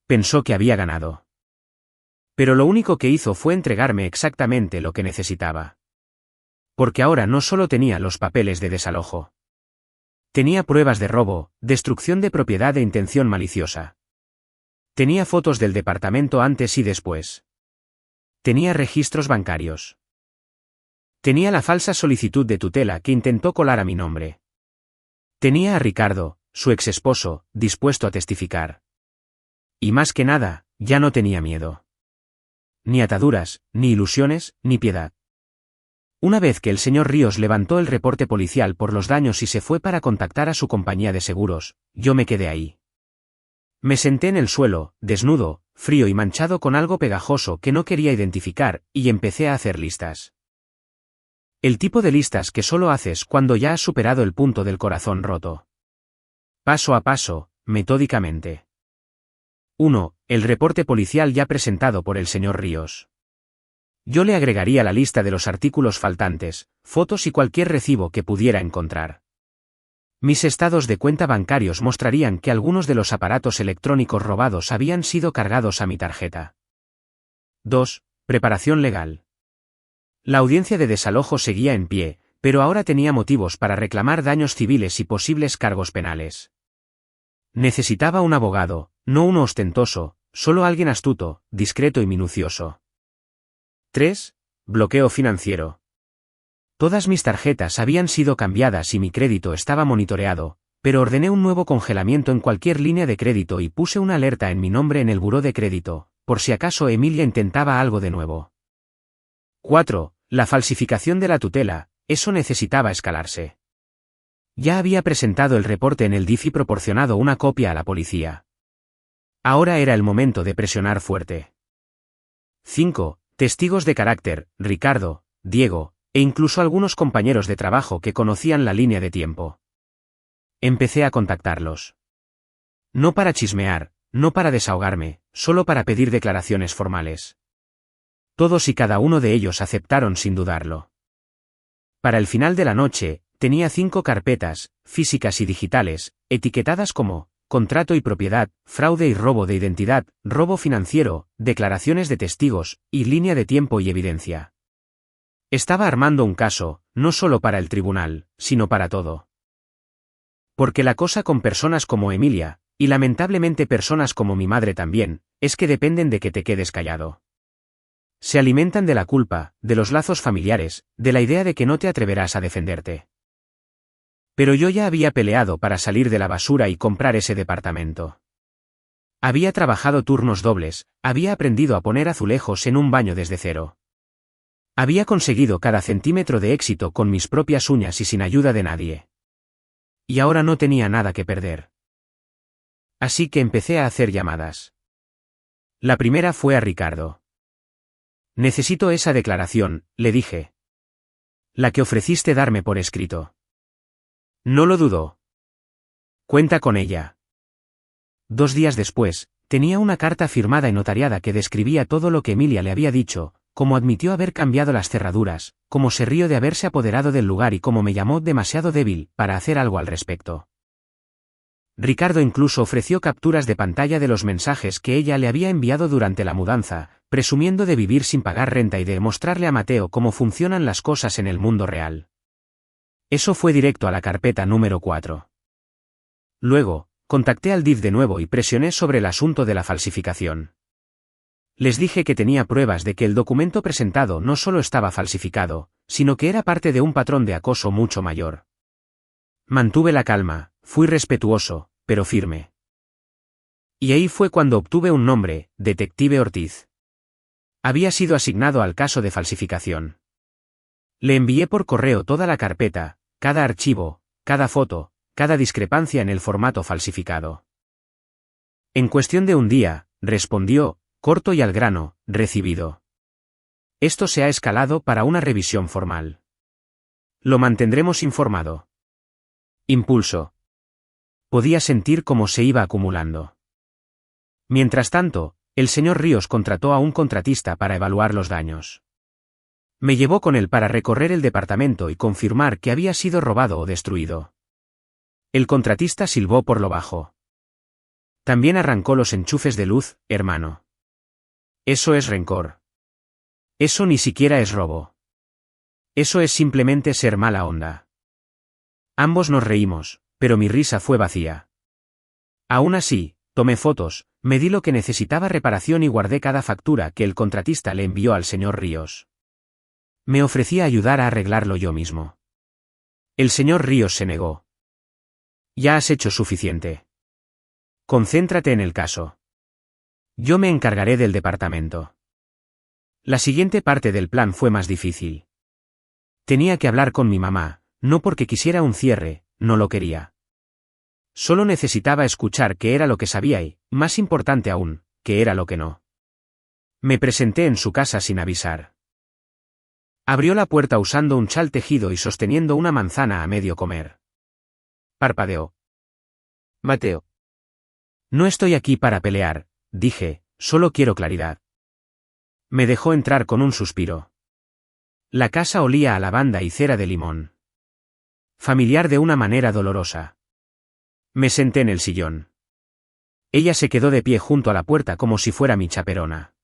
Pensó que había ganado. Pero lo único que hizo fue entregarme exactamente lo que necesitaba. Porque ahora no solo tenía los papeles de desalojo. Tenía pruebas de robo, destrucción de propiedad e intención maliciosa. Tenía fotos del departamento antes y después. Tenía registros bancarios. Tenía la falsa solicitud de tutela que intentó colar a mi nombre. Tenía a Ricardo, su exesposo, dispuesto a testificar. Y más que nada, ya no tenía miedo. Ni ataduras, ni ilusiones, ni piedad. Una vez que el señor Ríos levantó el reporte policial por los daños y se fue para contactar a su compañía de seguros, yo me quedé ahí. Me senté en el suelo, desnudo, frío y manchado con algo pegajoso que no quería identificar, y empecé a hacer listas. El tipo de listas que solo haces cuando ya has superado el punto del corazón roto. Paso a paso, metódicamente. 1. El reporte policial ya presentado por el señor Ríos. Yo le agregaría la lista de los artículos faltantes, fotos y cualquier recibo que pudiera encontrar. Mis estados de cuenta bancarios mostrarían que algunos de los aparatos electrónicos robados habían sido cargados a mi tarjeta. 2. Preparación legal. La audiencia de desalojo seguía en pie, pero ahora tenía motivos para reclamar daños civiles y posibles cargos penales. Necesitaba un abogado, no uno ostentoso, solo alguien astuto, discreto y minucioso. 3. Bloqueo financiero. Todas mis tarjetas habían sido cambiadas y mi crédito estaba monitoreado, pero ordené un nuevo congelamiento en cualquier línea de crédito y puse una alerta en mi nombre en el buró de crédito, por si acaso Emilia intentaba algo de nuevo. 4. La falsificación de la tutela, eso necesitaba escalarse. Ya había presentado el reporte en el DIF y proporcionado una copia a la policía. Ahora era el momento de presionar fuerte. 5. Testigos de carácter, Ricardo, Diego, e incluso algunos compañeros de trabajo que conocían la línea de tiempo. Empecé a contactarlos. No para chismear, no para desahogarme, solo para pedir declaraciones formales. Todos y cada uno de ellos aceptaron sin dudarlo. Para el final de la noche, tenía 5 carpetas, físicas y digitales, etiquetadas como contrato y propiedad, fraude y robo de identidad, robo financiero, declaraciones de testigos, y línea de tiempo y evidencia. Estaba armando un caso, no solo para el tribunal, sino para todo. Porque la cosa con personas como Emilia, y lamentablemente personas como mi madre también, es que dependen de que te quedes callado. Se alimentan de la culpa, de los lazos familiares, de la idea de que no te atreverás a defenderte. Pero yo ya había peleado para salir de la basura y comprar ese departamento. Había trabajado turnos dobles, había aprendido a poner azulejos en un baño desde cero. Había conseguido cada centímetro de éxito con mis propias uñas y sin ayuda de nadie. Y ahora no tenía nada que perder. Así que empecé a hacer llamadas. La primera fue a Ricardo. Necesito esa declaración, le dije. La que ofreciste darme por escrito. No lo dudó. Cuenta con ella. 2 días después, tenía una carta firmada y notariada que describía todo lo que Emilia le había dicho, como admitió haber cambiado las cerraduras, cómo se rió de haberse apoderado del lugar y cómo me llamó demasiado débil para hacer algo al respecto. Ricardo incluso ofreció capturas de pantalla de los mensajes que ella le había enviado durante la mudanza, presumiendo de vivir sin pagar renta y de mostrarle a Mateo cómo funcionan las cosas en el mundo real. Eso fue directo a la carpeta número 4. Luego, contacté al DIF de nuevo y presioné sobre el asunto de la falsificación. Les dije que tenía pruebas de que el documento presentado no solo estaba falsificado, sino que era parte de un patrón de acoso mucho mayor. Mantuve la calma, fui respetuoso, pero firme. Y ahí fue cuando obtuve un nombre, Detective Ortiz. Había sido asignado al caso de falsificación. Le envié por correo toda la carpeta, cada archivo, cada foto, cada discrepancia en el formato falsificado. En cuestión de un día, respondió, corto y al grano, recibido. Esto se ha escalado para una revisión formal. Lo mantendremos informado. Impulso. Podía sentir cómo se iba acumulando. Mientras tanto, el señor Ríos contrató a un contratista para evaluar los daños. Me llevó con él para recorrer el departamento y confirmar que había sido robado o destruido. El contratista silbó por lo bajo. También arrancó los enchufes de luz, hermano. Eso es rencor. Eso ni siquiera es robo. Eso es simplemente ser mala onda. Ambos nos reímos, pero mi risa fue vacía. Aún así, tomé fotos, medí lo que necesitaba reparación y guardé cada factura que el contratista le envió al señor Ríos. Me ofrecí a ayudar a arreglarlo yo mismo. El señor Ríos se negó. Ya has hecho suficiente. Concéntrate en el caso. Yo me encargaré del departamento. La siguiente parte del plan fue más difícil. Tenía que hablar con mi mamá, no porque quisiera un cierre, no lo quería. Solo necesitaba escuchar qué era lo que sabía y, más importante aún, qué era lo que no. Me presenté en su casa sin avisar. Abrió la puerta usando un chal tejido y sosteniendo una manzana a medio comer. Parpadeó. Mateo. No estoy aquí para pelear, dije, solo quiero claridad. Me dejó entrar con un suspiro. La casa olía a lavanda y cera de limón. Familiar de una manera dolorosa. Me senté en el sillón. Ella se quedó de pie junto a la puerta como si fuera mi chaperona.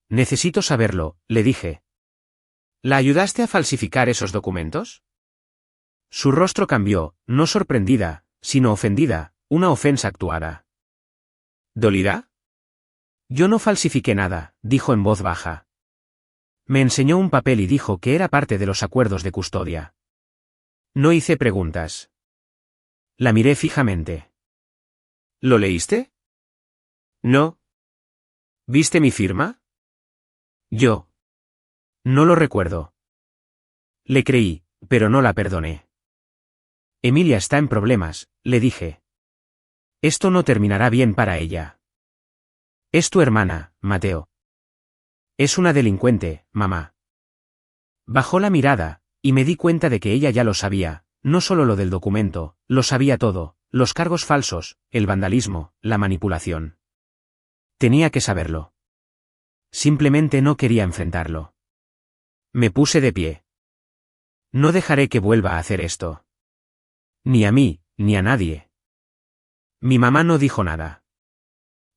Necesito saberlo, le dije. ¿La ayudaste a falsificar esos documentos? Su rostro cambió, no sorprendida, sino ofendida, una ofensa actuada. ¿Dolida? Yo no falsifiqué nada, dijo en voz baja. Me enseñó un papel y dijo que era parte de los acuerdos de custodia. No hice preguntas. La miré fijamente. ¿Lo leíste? No. ¿Viste mi firma? Yo. No lo recuerdo. Le creí, pero no la perdoné. Emilia está en problemas, le dije. Esto no terminará bien para ella. Es tu hermana, Mateo. Es una delincuente, mamá. Bajó la mirada, y me di cuenta de que ella ya lo sabía, no solo lo del documento, lo sabía todo, los cargos falsos, el vandalismo, la manipulación. Tenía que saberlo. Simplemente no quería enfrentarlo. Me puse de pie. No dejaré que vuelva a hacer esto. Ni a mí, ni a nadie. Mi mamá no dijo nada.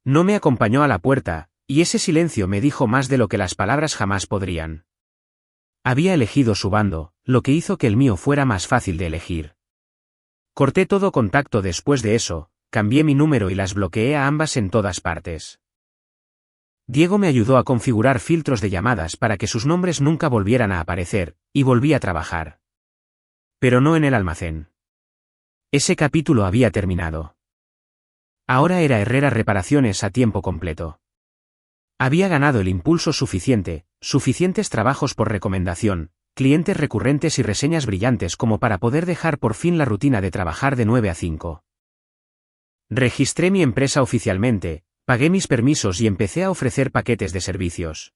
No me acompañó a la puerta, y ese silencio me dijo más de lo que las palabras jamás podrían. Había elegido su bando, lo que hizo que el mío fuera más fácil de elegir. Corté todo contacto después de eso, cambié mi número y las bloqueé a ambas en todas partes. Diego me ayudó a configurar filtros de llamadas para que sus nombres nunca volvieran a aparecer, y volví a trabajar. Pero no en el almacén. Ese capítulo había terminado. Ahora era Herrera Reparaciones a tiempo completo. Había ganado el impulso suficiente, suficientes trabajos por recomendación, clientes recurrentes y reseñas brillantes como para poder dejar por fin la rutina de trabajar de 9 a 5. Registré mi empresa oficialmente, pagué mis permisos y empecé a ofrecer paquetes de servicios.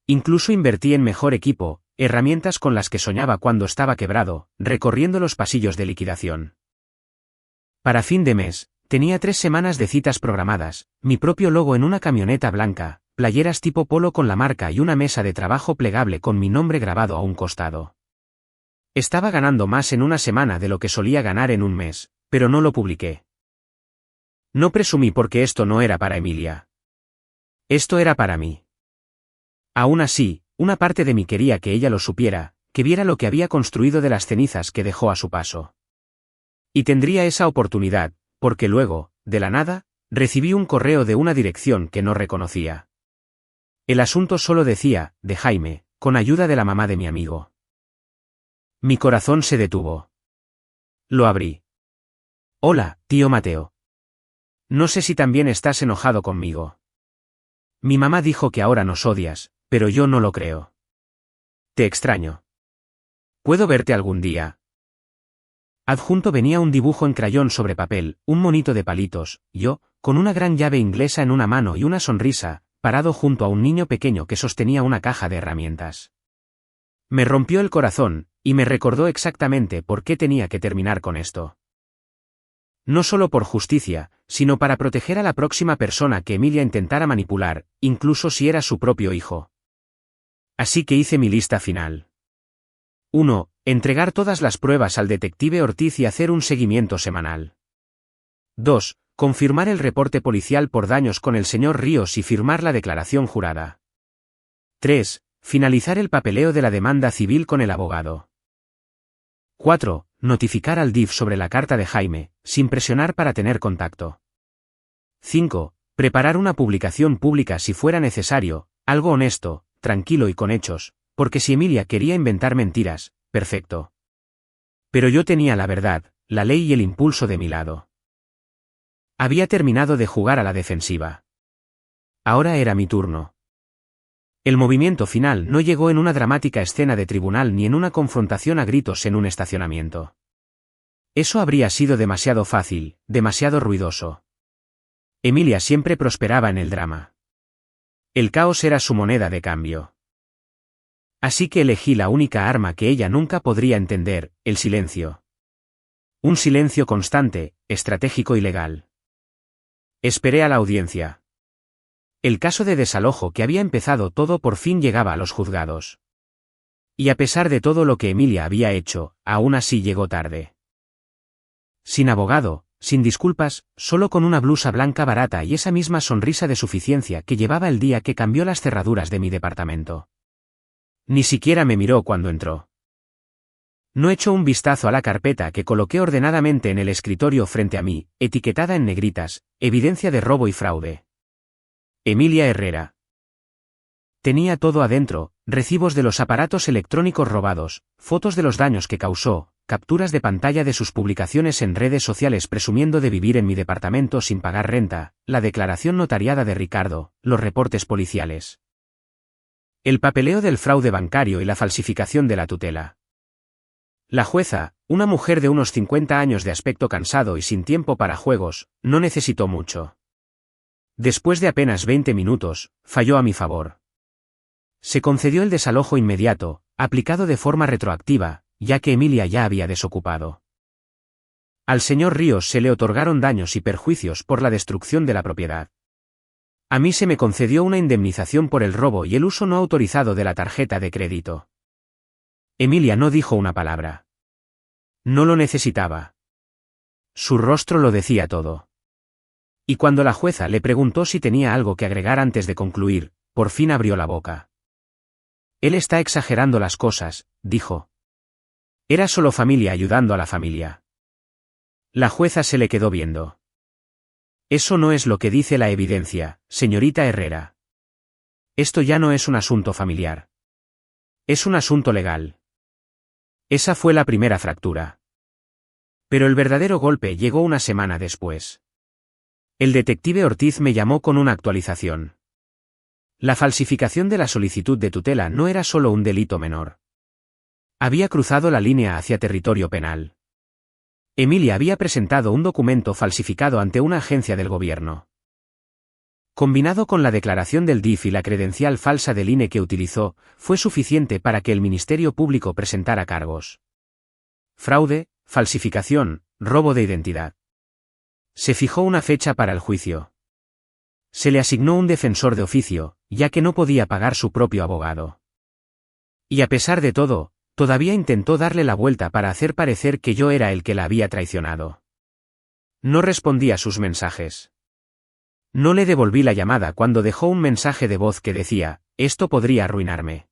Incluso invertí en mejor equipo, herramientas con las que soñaba cuando estaba quebrado, recorriendo los pasillos de liquidación. Para fin de mes, tenía 3 semanas de citas programadas, mi propio logo en una camioneta blanca, playeras tipo polo con la marca y una mesa de trabajo plegable con mi nombre grabado a un costado. Estaba ganando más en una semana de lo que solía ganar en un mes, pero no lo publiqué. No presumí porque esto no era para Emilia. Esto era para mí. Aún así, una parte de mí quería que ella lo supiera, que viera lo que había construido de las cenizas que dejó a su paso. Y tendría esa oportunidad, porque luego, de la nada, recibí un correo de una dirección que no reconocía. El asunto solo decía, de Jaime, con ayuda de la mamá de mi amigo. Mi corazón se detuvo. Lo abrí. Hola, tío Mateo. No sé si también estás enojado conmigo. Mi mamá dijo que ahora nos odias, pero yo no lo creo. Te extraño. ¿Puedo verte algún día? Adjunto venía un dibujo en crayón sobre papel, un monito de palitos, yo, con una gran llave inglesa en una mano y una sonrisa, parado junto a un niño pequeño que sostenía una caja de herramientas. Me rompió el corazón, y me recordó exactamente por qué tenía que terminar con esto. No solo por justicia, sino para proteger a la próxima persona que Emilia intentara manipular, incluso si era su propio hijo. Así que hice mi lista final. 1. Entregar todas las pruebas al detective Ortiz y hacer un seguimiento semanal. 2. Confirmar el reporte policial por daños con el señor Ríos y firmar la declaración jurada. 3. Finalizar el papeleo de la demanda civil con el abogado. 4. Notificar al DIF sobre la carta de Jaime, sin presionar para tener contacto. 5. Preparar una publicación pública si fuera necesario, algo honesto, tranquilo y con hechos, porque si Emilia quería inventar mentiras, perfecto. Pero yo tenía la verdad, la ley y el impulso de mi lado. Había terminado de jugar a la defensiva. Ahora era mi turno. El movimiento final no llegó en una dramática escena de tribunal ni en una confrontación a gritos en un estacionamiento. Eso habría sido demasiado fácil, demasiado ruidoso. Emilia siempre prosperaba en el drama. El caos era su moneda de cambio. Así que elegí la única arma que ella nunca podría entender, el silencio. Un silencio constante, estratégico y legal. Esperé a la audiencia. El caso de desalojo que había empezado todo por fin llegaba a los juzgados. Y a pesar de todo lo que Emilia había hecho, aún así llegó tarde. Sin abogado, sin disculpas, solo con una blusa blanca barata y esa misma sonrisa de suficiencia que llevaba el día que cambió las cerraduras de mi departamento. Ni siquiera me miró cuando entró. No echó un vistazo a la carpeta que coloqué ordenadamente en el escritorio frente a mí, etiquetada en negritas, evidencia de robo y fraude. Emilia Herrera. Tenía todo adentro, recibos de los aparatos electrónicos robados, fotos de los daños que causó, capturas de pantalla de sus publicaciones en redes sociales presumiendo de vivir en mi departamento sin pagar renta, la declaración notariada de Ricardo, los reportes policiales. El papeleo del fraude bancario y la falsificación de la tutela. La jueza, una mujer de unos 50 años de aspecto cansado y sin tiempo para juegos, no necesitó mucho. Después de apenas 20 minutos, falló a mi favor. Se concedió el desalojo inmediato, aplicado de forma retroactiva, ya que Emilia ya había desocupado. Al señor Ríos se le otorgaron daños y perjuicios por la destrucción de la propiedad. A mí se me concedió una indemnización por el robo y el uso no autorizado de la tarjeta de crédito. Emilia no dijo una palabra. No lo necesitaba. Su rostro lo decía todo. Y cuando la jueza le preguntó si tenía algo que agregar antes de concluir, por fin abrió la boca. Él está exagerando las cosas, dijo. Era solo familia ayudando a la familia. La jueza se le quedó viendo. Eso no es lo que dice la evidencia, señorita Herrera. Esto ya no es un asunto familiar. Es un asunto legal. Esa fue la primera fractura. Pero el verdadero golpe llegó una semana después. El detective Ortiz me llamó con una actualización. La falsificación de la solicitud de tutela no era solo un delito menor. Había cruzado la línea hacia territorio penal. Emilia había presentado un documento falsificado ante una agencia del gobierno. Combinado con la declaración del DIF y la credencial falsa del INE que utilizó, fue suficiente para que el Ministerio Público presentara cargos. Fraude, falsificación, robo de identidad. Se fijó una fecha para el juicio. Se le asignó un defensor de oficio, ya que no podía pagar su propio abogado. Y a pesar de todo, todavía intentó darle la vuelta para hacer parecer que yo era el que la había traicionado. No respondí a sus mensajes. No le devolví la llamada cuando dejó un mensaje de voz que decía, esto podría arruinarme.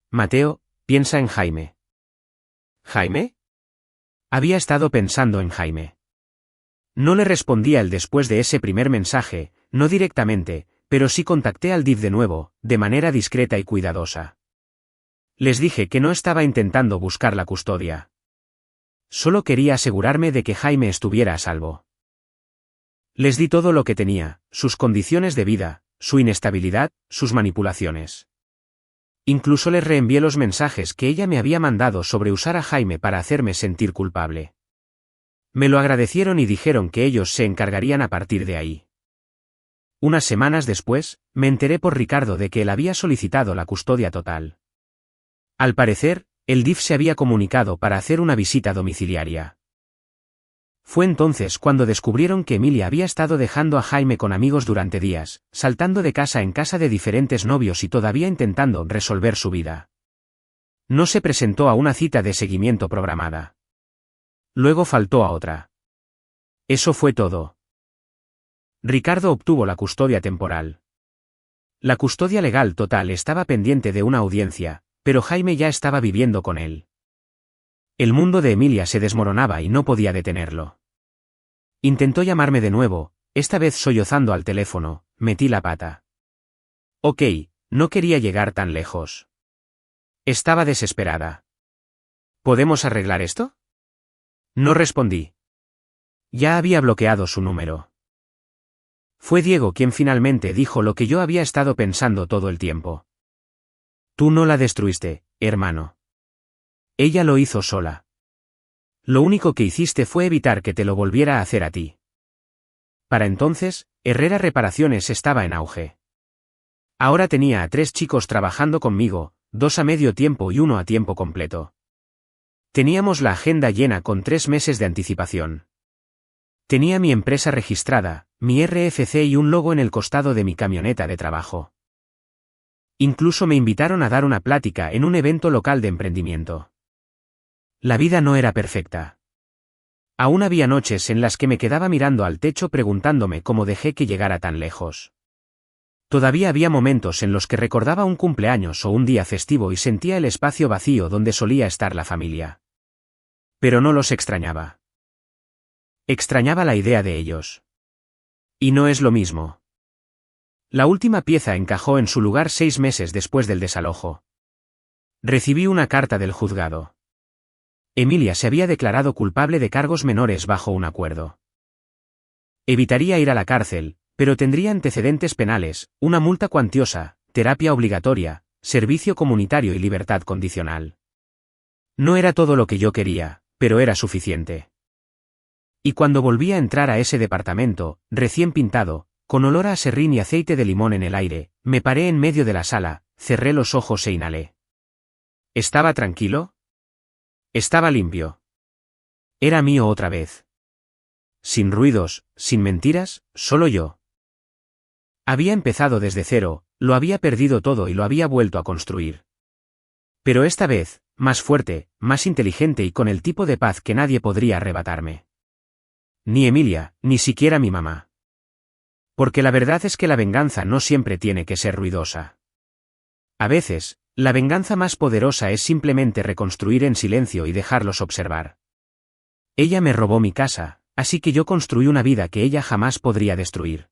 Mateo, piensa en Jaime. ¿Jaime? Había estado pensando en Jaime. No le respondí a él después de ese primer mensaje, no directamente, pero sí contacté al DIF de nuevo, de manera discreta y cuidadosa. Les dije que no estaba intentando buscar la custodia. Solo quería asegurarme de que Jaime estuviera a salvo. Les di todo lo que tenía, sus condiciones de vida, su inestabilidad, sus manipulaciones. Incluso les reenvié los mensajes que ella me había mandado sobre usar a Jaime para hacerme sentir culpable. Me lo agradecieron y dijeron que ellos se encargarían a partir de ahí. Unas semanas después, me enteré por Ricardo de que él había solicitado la custodia total. Al parecer, el DIF se había comunicado para hacer una visita domiciliaria. Fue entonces cuando descubrieron que Emilia había estado dejando a Jaime con amigos durante días, saltando de casa en casa de diferentes novios y todavía intentando resolver su vida. No se presentó a una cita de seguimiento programada. Luego faltó a otra. Eso fue todo. Ricardo obtuvo la custodia temporal. La custodia legal total estaba pendiente de una audiencia, pero Jaime ya estaba viviendo con él. El mundo de Emilia se desmoronaba y no podía detenerlo. Intentó llamarme de nuevo, esta vez sollozando al teléfono, metí la pata. Ok, no quería llegar tan lejos. Estaba desesperada. ¿Podemos arreglar esto? No respondí. Ya había bloqueado su número. Fue Diego quien finalmente dijo lo que yo había estado pensando todo el tiempo. Tú no la destruiste, hermano. Ella lo hizo sola. Lo único que hiciste fue evitar que te lo volviera a hacer a ti. Para entonces, Herrera Reparaciones estaba en auge. Ahora tenía a 3 chicos trabajando conmigo, 2 a medio tiempo y 1 a tiempo completo. Teníamos la agenda llena con 3 meses de anticipación. Tenía mi empresa registrada, mi RFC y un logo en el costado de mi camioneta de trabajo. Incluso me invitaron a dar una plática en un evento local de emprendimiento. La vida no era perfecta. Aún había noches en las que me quedaba mirando al techo preguntándome cómo dejé que llegara tan lejos. Todavía había momentos en los que recordaba un cumpleaños o un día festivo y sentía el espacio vacío donde solía estar la familia. Pero no los extrañaba. Extrañaba la idea de ellos. Y no es lo mismo. La última pieza encajó en su lugar 6 meses después del desalojo. Recibí una carta del juzgado. Emilia se había declarado culpable de cargos menores bajo un acuerdo. Evitaría ir a la cárcel, pero tendría antecedentes penales, una multa cuantiosa, terapia obligatoria, servicio comunitario y libertad condicional. No era todo lo que yo quería, pero era suficiente. Y cuando volví a entrar a ese departamento, recién pintado, con olor a aserrín y aceite de limón en el aire, me paré en medio de la sala, cerré los ojos e inhalé. ¿Estaba tranquilo? Estaba limpio. Era mío otra vez. Sin ruidos, sin mentiras, solo yo. Había empezado desde cero, lo había perdido todo y lo había vuelto a construir. Pero esta vez, más fuerte, más inteligente y con el tipo de paz que nadie podría arrebatarme. Ni Emilia, ni siquiera mi mamá. Porque la verdad es que la venganza no siempre tiene que ser ruidosa. A veces, la venganza más poderosa es simplemente reconstruir en silencio y dejarlos observar. Ella me robó mi casa, así que yo construí una vida que ella jamás podría destruir.